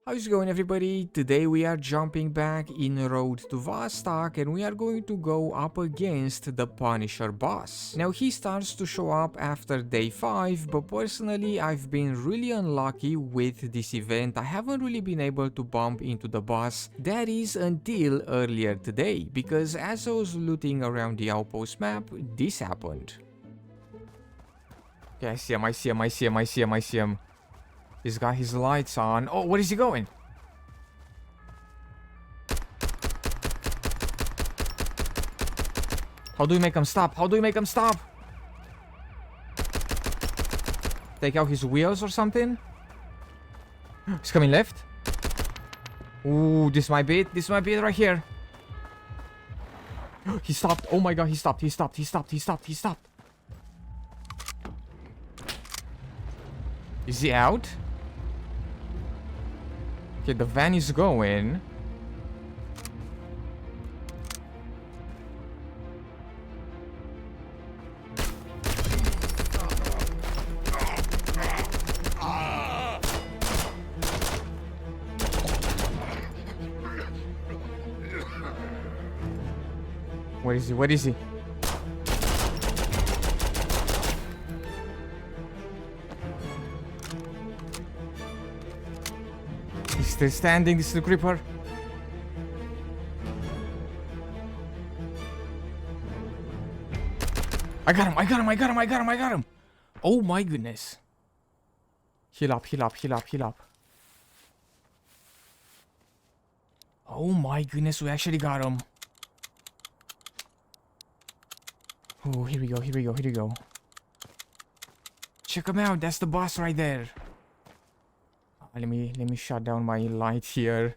How's it going, everybody? Today we are jumping back in Road to Vostok and we are going to go up against the Punisher boss. Now he starts to show up after day 5, but personally I've been really unlucky with this event. I haven't really been able to bump into the boss, that is until earlier today, because as I was looting around the outpost map, this happened. Okay, I see him. He's got his lights on. Oh, where is he going? How do we make him stop? Take out his wheels or something? He's coming left. Ooh, this might be it right here. He stopped. Oh my god, he stopped. Is he out? Okay, the van is going. Where is he? He's still standing, this little creeper. I got him. Oh my goodness. Heal up. Oh my goodness, we actually got him. Oh, here we go. Check him out, that's the boss right there. Let me shut down my light here.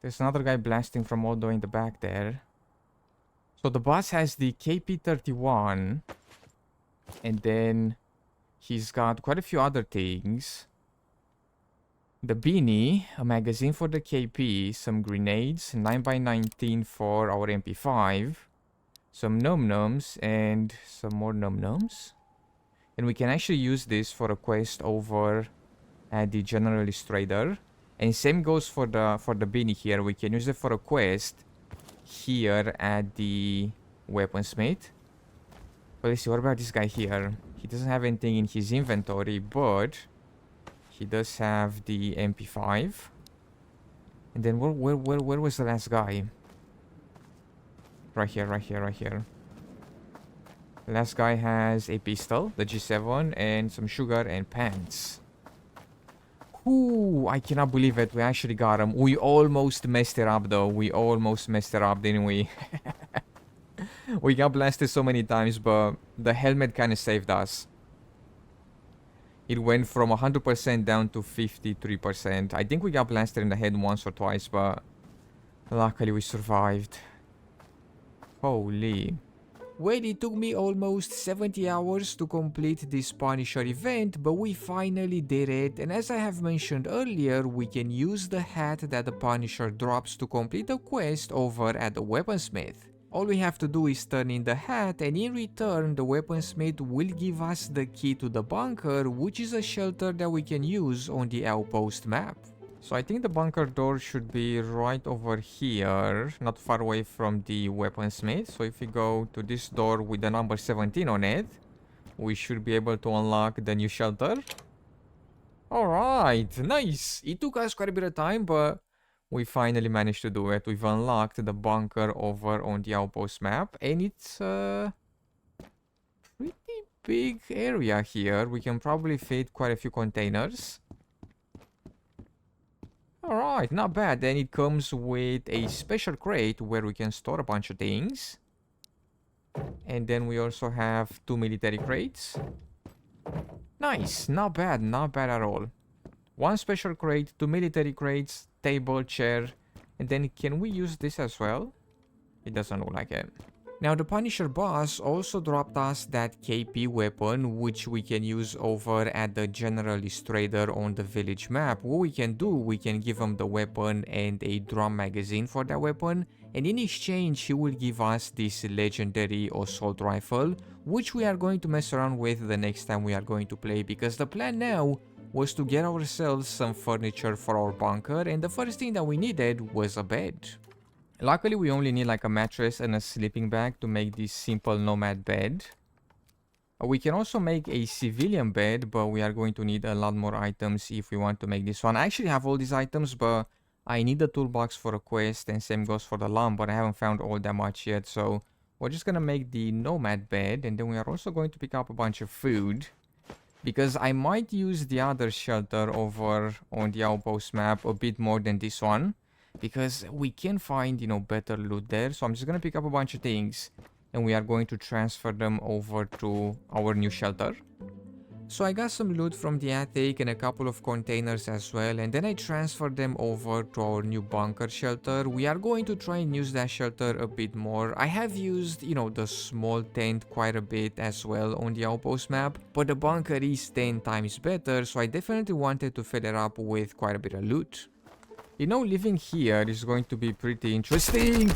There's another guy blasting from all the way in the back there. So the boss has the KP31. And then he's got quite a few other things. The beanie, a magazine for the KP, some grenades, 9x19 for our MP5. Some num-nums and some more num-nums. And we can actually use this for a quest over at the generalist trader. And same goes for the beanie here. We can use it for a quest here at the weaponsmith. But let's see, what about this guy here? He doesn't have anything in his inventory, but he does have the MP5. And then where was the last guy? Right here. Last guy has a pistol, the G7, and some sugar and pants. Ooh, I cannot believe it. We actually got him. We almost messed it up, though. Didn't we? We got blasted so many times, but the helmet kind of saved us. It went from 100% down to 53%. I think we got blasted in the head once or twice, but luckily we survived. Holy. Well, it took me almost 70 hours to complete this Punisher event, but we finally did it, and as I have mentioned earlier, we can use the hat that the Punisher drops to complete the quest over at the weaponsmith. All we have to do is turn in the hat, and in return the weaponsmith will give us the key to the bunker, which is a shelter that we can use on the outpost map. So I think the bunker door should be right over here, not far away from the weaponsmith. So if we go to this door with the number 17 on it, we should be able to unlock the new shelter. Alright, nice! It took us quite a bit of time, but we finally managed to do it. We've unlocked the bunker over on the outpost map, and it's a pretty big area here. We can probably fit quite a few containers. Alright, not bad. Then it comes with a special crate where we can store a bunch of things. And then we also have 2 military crates. Nice, not bad at all. 1 special crate, 2 military crates, table, chair. And then can we use this as well? It doesn't look like it. Now the Punisher boss also dropped us that KP weapon, which we can use over at the generalist trader on the village map. What we can do, we can give him the weapon and a drum magazine for that weapon, and in exchange he will give us this legendary assault rifle, which we are going to mess around with the next time we are going to play, because the plan now was to get ourselves some furniture for our bunker, and the first thing that we needed was a bed. Luckily, we only need like a mattress and a sleeping bag to make this simple nomad bed. We can also make a civilian bed, but we are going to need a lot more items if we want to make this one. I actually have all these items, but I need the toolbox for a quest, and same goes for the lamp, but I haven't found all that much yet. So we're just gonna make the nomad bed, and then we are also going to pick up a bunch of food, because I might use the other shelter over on the outpost map a bit more than this one, because we can find, you know, better loot there. So I'm just gonna pick up a bunch of things, and we are going to transfer them over to our new shelter. So I got some loot from the attic and a couple of containers as well, and then I transferred them over to our new bunker shelter. We are going to try and use that shelter a bit more. I have used, you know, the small tent quite a bit as well on the outpost map, but the bunker is 10 times better, so I definitely wanted to fill it up with quite a bit of loot. You know, living here is going to be pretty interesting.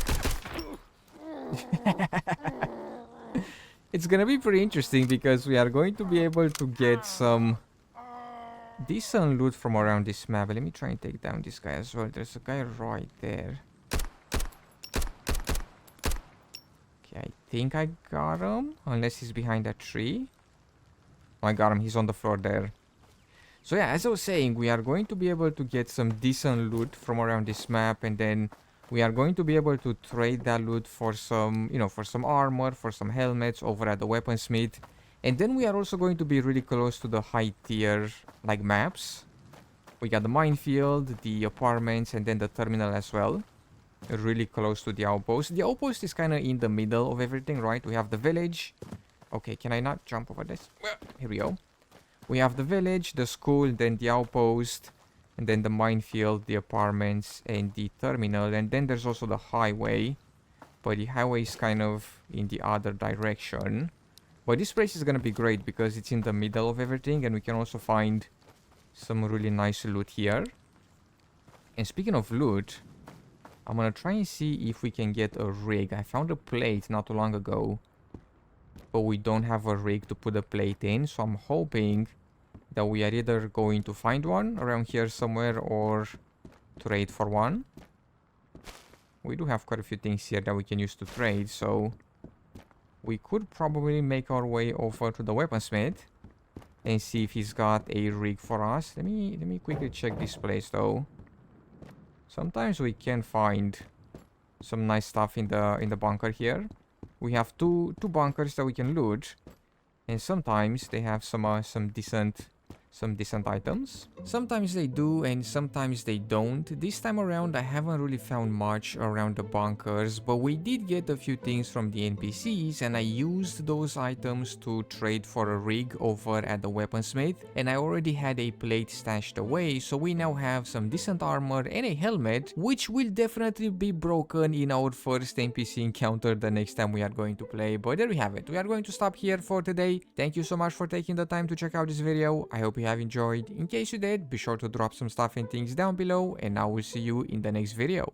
It's gonna be pretty interesting because we are going to be able to get some decent loot from around this map. Let me try and take down this guy as well. There's a guy right there. Okay, I think I got him. Unless he's behind that tree. Oh, I got him. He's on the floor there. So yeah, as I was saying, we are going to be able to get some decent loot from around this map, and then we are going to be able to trade that loot for some, you know, for some armor, for some helmets over at the weaponsmith. And then we are also going to be really close to the high tier, like, maps. We got the minefield, the apartments, and then the terminal as well. Really close to the outpost. The outpost is kind of in the middle of everything, right? We have the village. Okay, can I not jump over this? Here we go. We have the village, the school, then the outpost, and then the minefield, the apartments, and the terminal. And then there's also the highway. But the highway is kind of in the other direction. But this place is going to be great because it's in the middle of everything. And we can also find some really nice loot here. And speaking of loot, I'm going to try and see if we can get a rig. I found a plate not too long ago, but we don't have a rig to put a plate in. So I'm hoping that we are either going to find one around here somewhere or trade for one. We do have quite a few things here that we can use to trade, so we could probably make our way over to the weaponsmith and see if he's got a rig for us. Let me quickly check this place though. Sometimes we can find some nice stuff in the bunker here. We have two bunkers that we can loot, and sometimes they have some decent items. Sometimes they do and sometimes they don't. This time around I haven't really found much around the bunkers, but we did get a few things from the NPCs, and I used those items to trade for a rig over at the weaponsmith, and I already had a plate stashed away, so we now have some decent armor and a helmet, which will definitely be broken in our first NPC encounter the next time we are going to play. But there we have it. We are going to stop here for today. Thank you so much for taking the time to check out this video. I hope you have enjoyed. In case you did, be sure to drop some stuff and things down below, and I will see you in the next video.